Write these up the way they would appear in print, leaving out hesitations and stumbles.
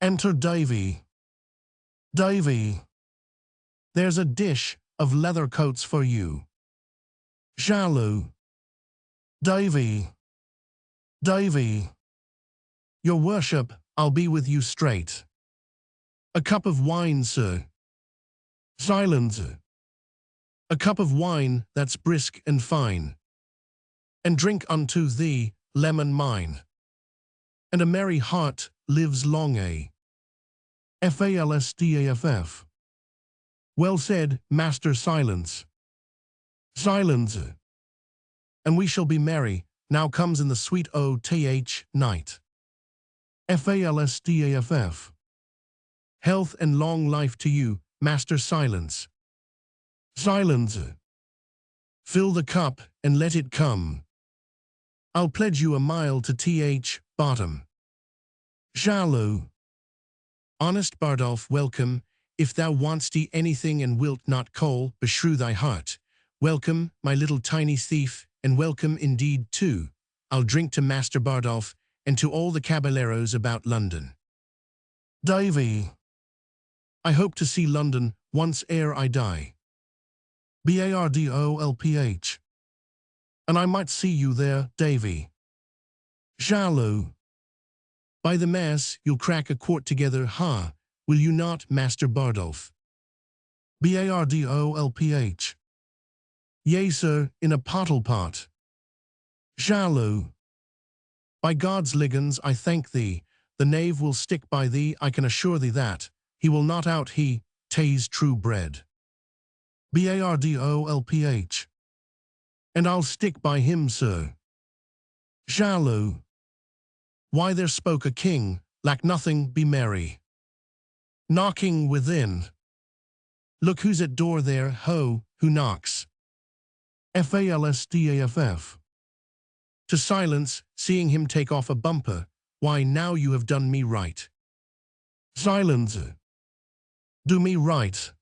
Enter Davy. Davy, there's a dish of leather coats for you. Jaloux. Davy. Davy. Your worship, I'll be with you straight. A cup of wine, sir. Silence. A cup of wine that's brisk and fine. And drink unto thee, lemon mine. And a merry heart lives long, Falstaff. Well said, Master Silence. Silence. And we shall be merry, now comes in the sweet oth night. Falstaff. Health and long life to you, Master Silence. Silence. Fill the cup and let it come. I'll pledge you a mile to bottom. Jaloux. Honest Bardolph, welcome, if thou want'st anything and wilt not call, beshrew thy heart. Welcome, my little tiny thief, and welcome indeed too. I'll drink to Master Bardolph, and to all the caballeros about London. Davy. I hope to see London once ere I die. Bardolph. And I might see you there, Davy. Jaloux. By the mass, you'll crack a quart together, ha, will you not, Master Bardolph? Bardolph. Yea, sir, in a pottle pot. Jaloux. By God's liggins, I thank thee, the knave will stick by thee, I can assure thee that, he will not out tays true bread. Bardolph. And I'll stick by him, sir. Jaloux. Why there spoke a king, lack nothing, be merry. Knocking within. Look who's at door there, ho, who knocks. Falstaff. To Silence, seeing him take off a bumper, why now you have done me right. Silence. Do me right.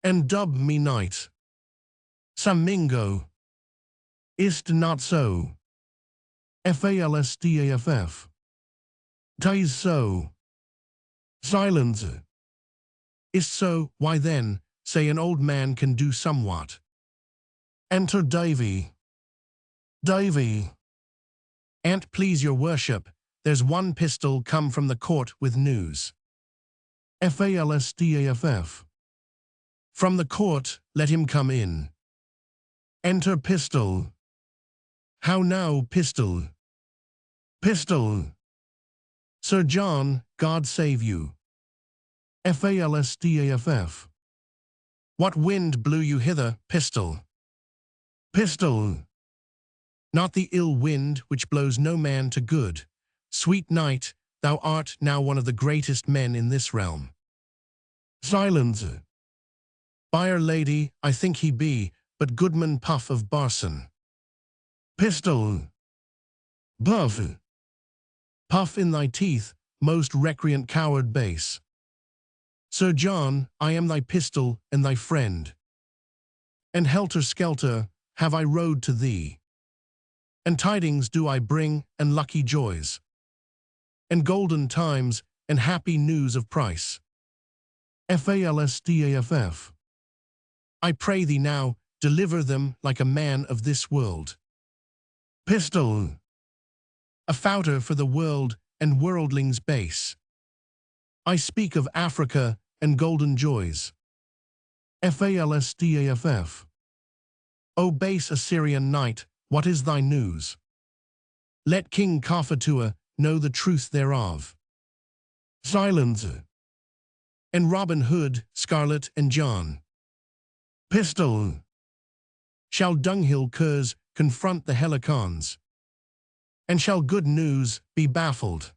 And dub me knight. Samingo. Is't not so? Falstaff. 'Tis so. Silence. Is't so, why then, say an old man can do somewhat. Enter Davy. Davy. An't please your worship, there's one pistol come from the court with news. Falstaff. From the court, let him come in. Enter Pistol. How now, Pistol? Pistol. Sir John, God save you. Falstaff. What wind blew you hither, Pistol? Pistol. Not the ill wind which blows no man to good. Sweet knight, thou art now one of the greatest men in this realm. Silence. By'r lady, I think he be, but Goodman Puff of Barson. Pistol. Buff. Puff in thy teeth, most recreant coward base. Sir John, I am thy pistol and thy friend. And helter-skelter have I rode to thee. And tidings do I bring, and lucky joys. And golden times, and happy news of price. Falstaff. I pray thee now, deliver them like a man of this world. Pistol. A fouter for the world and worldlings base. I speak of Africa and golden joys. Falstaff. O base Assyrian knight, what is thy news? Let King Cophetua know the truth thereof. Silence. And Robin Hood, Scarlet and John. Pistol. Shall dunghill curs confront the Helicons? And shall good news be baffled?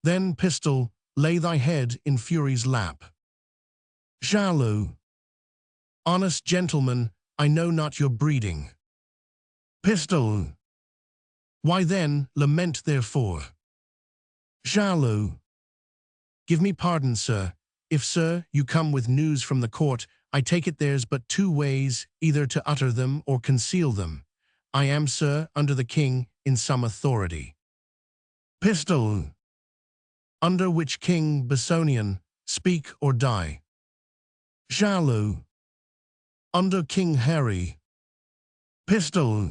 Then, Pistol, lay thy head in Fury's lap. Jaloux. Honest gentleman, I know not your breeding. Pistol. Why then, lament therefore. Jaloux. Give me pardon, sir. If, sir, you come with news from the court, I take it there's but two ways, either to utter them or conceal them. I am, sir, under the king, in some authority. Pistol. under which King Bessonian, speak or die. Shallow, under King Harry. Pistol,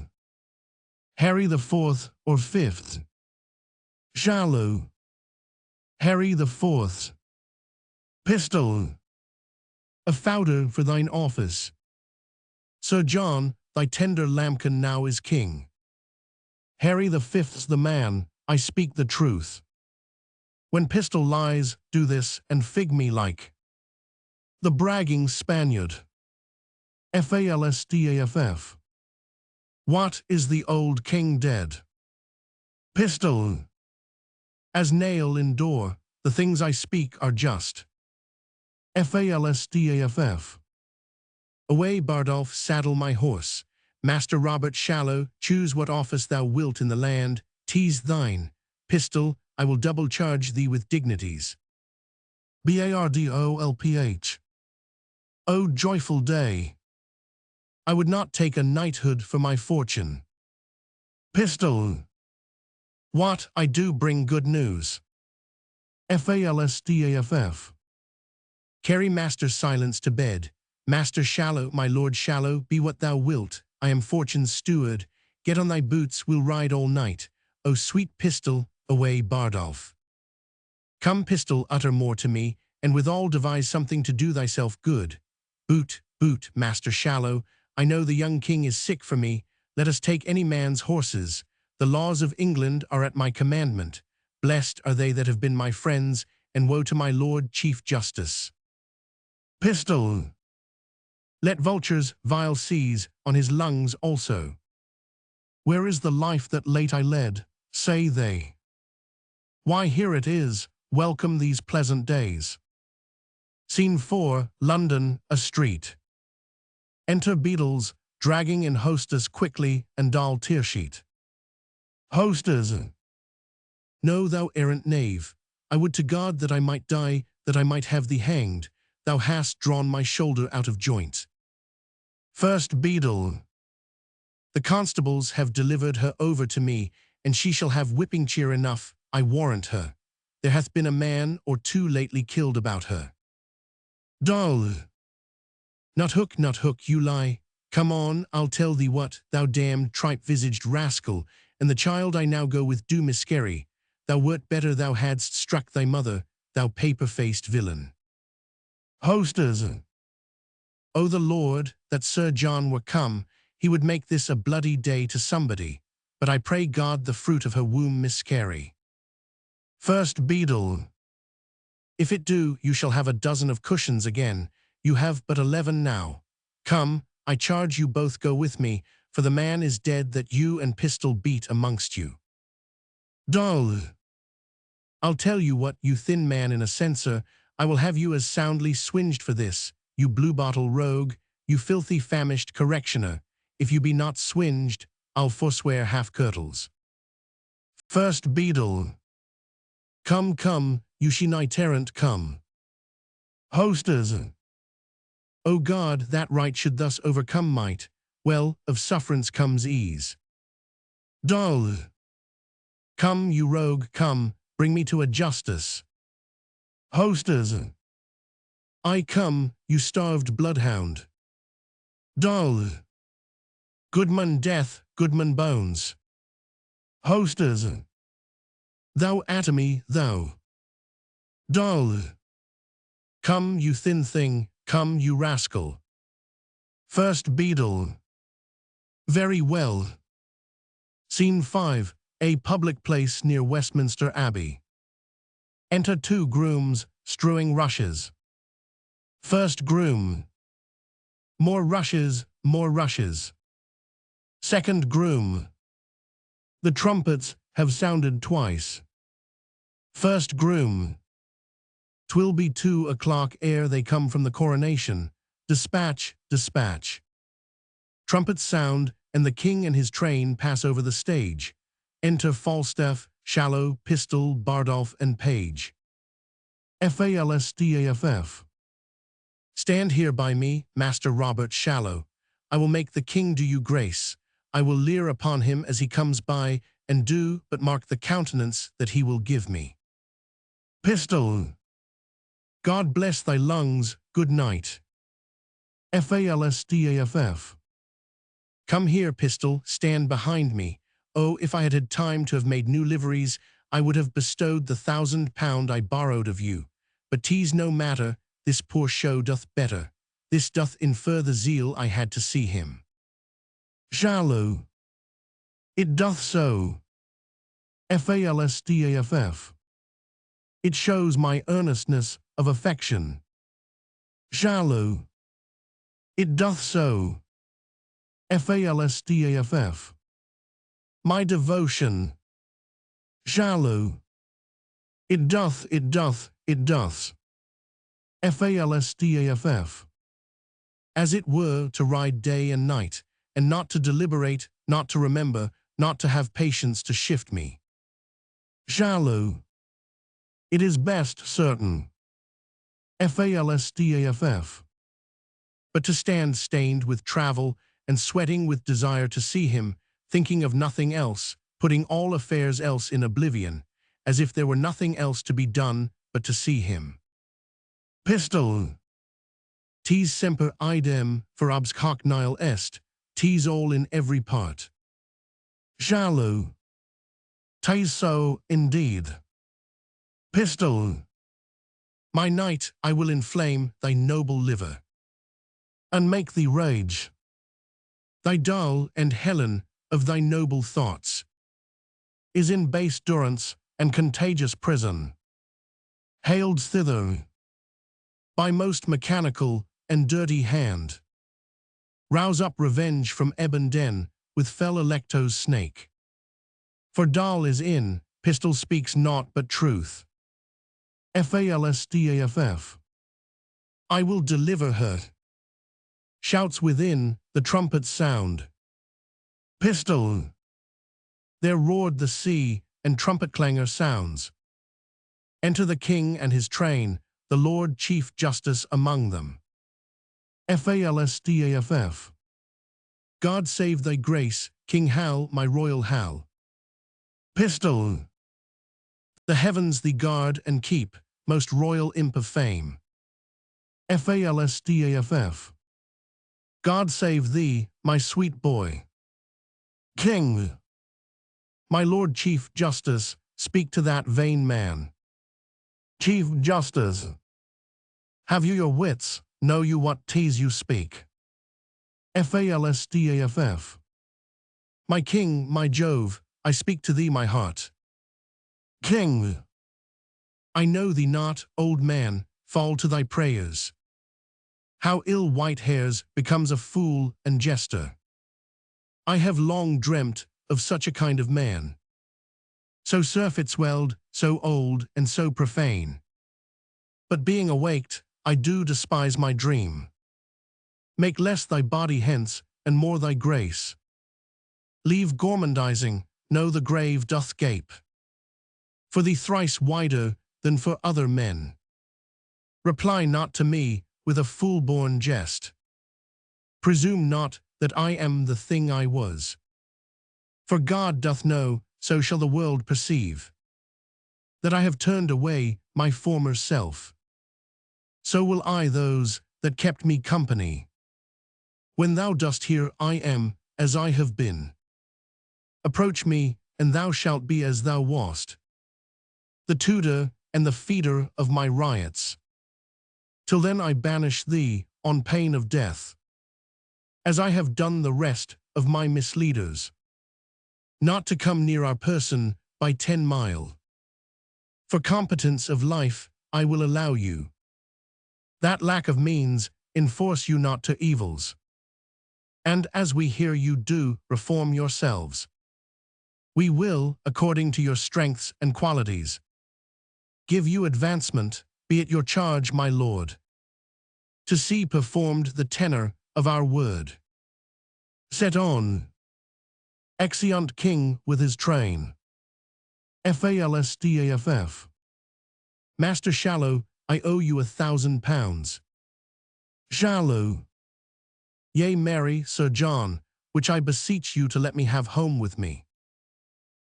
Harry the Fourth or Fifth. Shallow, Harry the Fourth. Pistol, a founder for thine office. Sir John, thy tender lambkin now is king. Harry the Fifth's the man, I speak the truth. When pistol lies, do this and fig me like. The bragging Spaniard. Falstaff. What is the old king dead? Pistol. As nail in door, the things I speak are just. Falstaff. Away, Bardolph, saddle my horse. Master Robert Shallow, choose what office thou wilt in the land, tease thine. Pistol, I will double charge thee with dignities. Bardolph. O joyful day! I would not take a knighthood for my fortune. Pistol. What, I do bring good news. Falstaff. Carry Master Silence to bed. Master Shallow, my Lord Shallow, be what thou wilt. I am fortune's steward. Get on thy boots, we'll ride all night. O sweet Pistol, away, Bardolph. Come, Pistol, utter more to me, and withal devise something to do thyself good. Boot, boot, Master Shallow, I know the young king is sick for me. Let us take any man's horses. The laws of England are at my commandment. Blessed are they that have been my friends, and woe to my Lord Chief Justice. Pistol. Let vultures vile seize on his lungs also. Where is the life that late I led, say they? Why, here it is, welcome these pleasant days. Scene 4, London, a street. Enter Beadles, dragging in hostess quickly and doll tearsheet. Hostess. No, thou errant knave, I would to God that I might die, that I might have thee hanged. Thou hast drawn my shoulder out of joint. First Beadle. The constables have delivered her over to me, and she shall have whipping cheer enough, I warrant her. There hath been a man or two lately killed about her. Doll. Not hook, you lie. Come on, I'll tell thee what, thou damned tripe-visaged rascal, and the child I now go with do miscarry. Thou wert better thou hadst struck thy mother, thou paper-faced villain. Hostess. O the Lord, that Sir John were come, he would make this a bloody day to somebody, but I pray God the fruit of her womb miscarry. First Beadle. If it do, you shall have a dozen of cushions again. You have but 11 now. Come, I charge you both go with me, for the man is dead that you and Pistol beat amongst you. Doll. I'll tell you what, you thin man in a censer, I will have you as soundly swinged for this, you blue-bottle rogue, you filthy famished correctioner. If you be not swinged, I'll forswear half-kirtles. First Beadle. Come, come, you she-knight-errant, come. Hostess. O God, that right should thus overcome might. Well, of sufferance comes ease. Doll. Come, you rogue, come, bring me to a justice. Hostess. I come, you starved bloodhound. Doll. Goodman death, goodman bones. Hostess. Thou atomy, thou. Doll. Come, you thin thing, come, you rascal. First Beadle. Very well. Scene 5, a public place near Westminster Abbey. Enter 2 grooms, strewing rushes. First Groom. More rushes, more rushes. Second Groom. The trumpets have sounded twice. First Groom. 'Twill be 2 o'clock ere they come from the coronation. Dispatch, dispatch. Trumpets sound, and the king and his train pass over the stage. Enter Falstaff, Shallow, Pistol, Bardolph, and Page. Falstaff. Stand here by me, Master Robert Shallow. I will make the king do you grace. I will leer upon him as he comes by, and do but mark the countenance that he will give me. Pistol. God bless thy lungs, good night. Falstaff. Come here, Pistol, stand behind me. Oh, if I had had time to have made new liveries, I would have bestowed the £1,000 I borrowed of you. But 'tis no matter, this poor show doth better. This doth infer the zeal I had to see him. Shallow. It doth so. Falstaff. It shows my earnestness of affection. Shallow. It doth so. Falstaff. My devotion. Shallow. It doth, it doth, it doth. Falstaff. As it were to ride day and night, and not to deliberate, not to remember, not to have patience to shift me. Shallow. It is best certain. Falstaff. But to stand stained with travel and sweating with desire to see him, thinking of nothing else, putting all affairs else in oblivion, as if there were nothing else to be done but to see him. Pistol. Tis semper idem, for abs hoc nihil est, tis all in every part. Shallow. Tis so, indeed. Pistol. My knight, I will inflame thy noble liver, and make thee rage. Thy dull and Helen of thy noble thoughts is in base durance and contagious prison, haled thither by most mechanical and dirty hand. Rouse up revenge from ebon den with fell Electo's snake. For Dal is in, Pistol speaks naught but truth. Falstaff. I will deliver her. Shouts within, the trumpets sound. Pistol. There roared the sea, and trumpet clangor sounds. Enter the king and his train, the Lord Chief Justice among them. Falstaff. God save thy grace, King Hal, my royal Hal. Pistol. The heavens thee guard and keep, most royal imp of fame. Falstaff. God save thee, my sweet boy. King. My Lord Chief Justice, speak to that vain man. Chief Justice. Have you your wits, know you what tease you speak? Falstaff. My king, my Jove, I speak to thee my heart. King. I know thee not, old man, fall to thy prayers. How ill white hairs becomes a fool and jester. I have long dreamt of such a kind of man. So surfeit-swelled, so old and so profane. But being awaked, I do despise my dream. Make less thy body hence, and more thy grace. Leave gormandizing, know the grave doth gape. For thee thrice wider than for other men. Reply not to me with a fool-born jest. Presume not that I am the thing I was. For God doth know, so shall the world perceive, that I have turned away my former self. So will I those that kept me company. When thou dost hear I am as I have been. Approach me, and thou shalt be as thou wast, the tutor and the feeder of my riots. Till then I banish thee on pain of death, as I have done the rest of my misleaders, not to come near our person by 10 mile. For competence of life I will allow you. That lack of means enforce you not to evils. And as we hear you do reform yourselves, we will, according to your strengths and qualities, give you advancement, be it your charge, my lord, to see performed the tenor of our word. Set on. Exeunt king with his train. Falstaff. Master Shallow, I owe you £1,000. Shallow. Yea, marry, Sir John, which I beseech you to let me have home with me.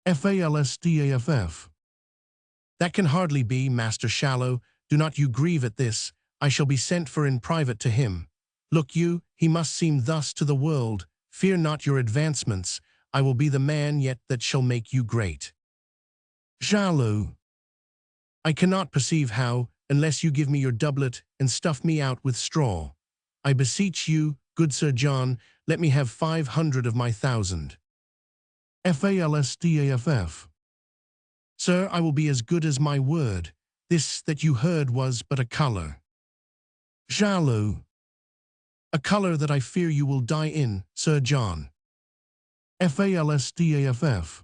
Falstaff. That can hardly be, Master Shallow. Do not you grieve at this. I shall be sent for in private to him. Look you, he must seem thus to the world. Fear not your advancements. I will be the man yet that shall make you great. Shallow. I cannot perceive how, unless you give me your doublet and stuff me out with straw. I beseech you, good Sir John, let me have 500 of my 1,000. Falstaff. Sir, I will be as good as my word. This that you heard was but a colour. Shallow. A colour that I fear you will die in, Sir John. Falstaff.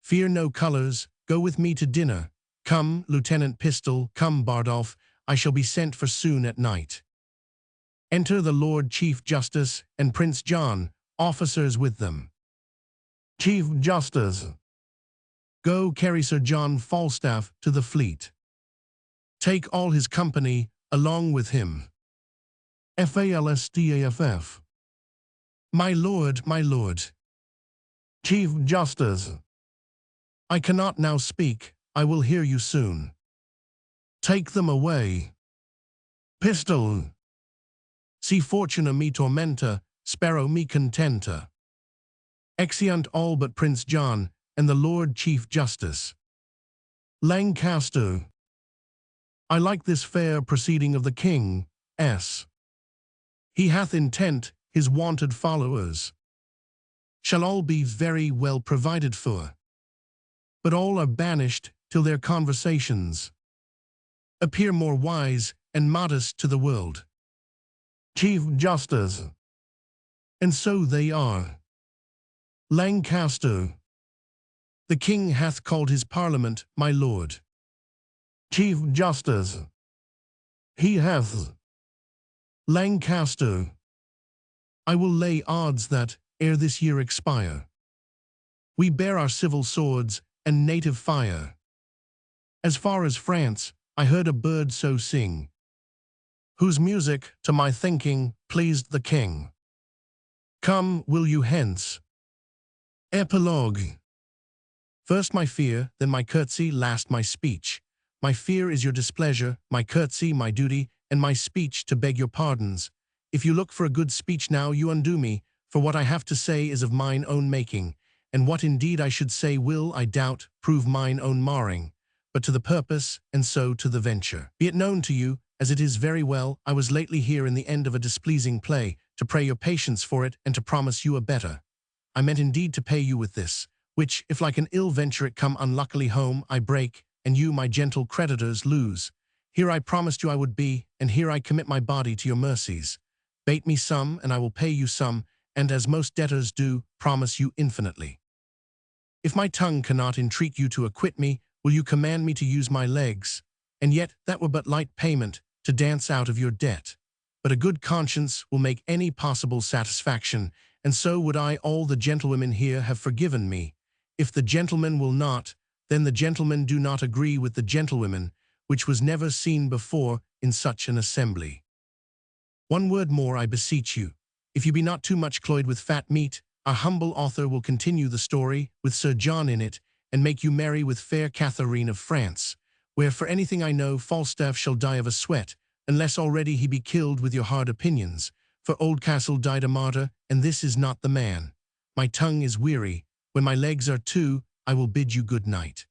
Fear no colours, go with me to dinner. Come, Lieutenant Pistol, come, Bardolph, I shall be sent for soon at night. Enter the Lord Chief Justice and Prince John, officers with them. Chief Justice. Go carry Sir John Falstaff to the fleet. Take all his company along with him. Falstaff. My lord, my lord. Chief Justice. I cannot now speak, I will hear you soon. Take them away. Pistol. Si fortuna me tormenta, spero me contenta. Exeunt all but Prince John and the Lord Chief Justice. Lancaster. I like this fair proceeding of the King, S. He hath intent, his wonted followers shall all be very well provided for. But all are banished till their conversations appear more wise and modest to the world. Chief Justice. And so they are. Lancaster. The King hath called his Parliament, my lord. Chief Justice. He hath. Lancaster. I will lay odds that, ere this year expire, we bear our civil swords and native fire. As far as France, I heard a bird so sing, whose music, to my thinking, pleased the King. Come, will you hence? Epilogue. First my fear, then my curtsy, last my speech. My fear is your displeasure, my curtsy, my duty, and my speech to beg your pardons. If you look for a good speech now, you undo me, for what I have to say is of mine own making, and what indeed I should say will, I doubt, prove mine own marring, but to the purpose, and so to the venture. Be it known to you, as it is very well, I was lately here in the end of a displeasing play, to pray your patience for it, and to promise you a better. I meant indeed to pay you with this, which, if like an ill venture it come unluckily home, I break, and you, my gentle creditors, lose. Here I promised you I would be, and here I commit my body to your mercies. Bate me some, and I will pay you some, and as most debtors do, promise you infinitely. If my tongue cannot entreat you to acquit me, will you command me to use my legs? And yet that were but light payment, to dance out of your debt. But a good conscience will make any possible satisfaction, and so would I all the gentlewomen here have forgiven me. If the gentlemen will not, then the gentlemen do not agree with the gentlewomen, which was never seen before in such an assembly. One word more I beseech you. If you be not too much cloyed with fat meat, our humble author will continue the story, with Sir John in it, and make you merry with fair Catherine of France, where for anything I know Falstaff shall die of a sweat, unless already he be killed with your hard opinions, for Oldcastle died a martyr, and this is not the man. My tongue is weary, when my legs are too, I will bid you good night.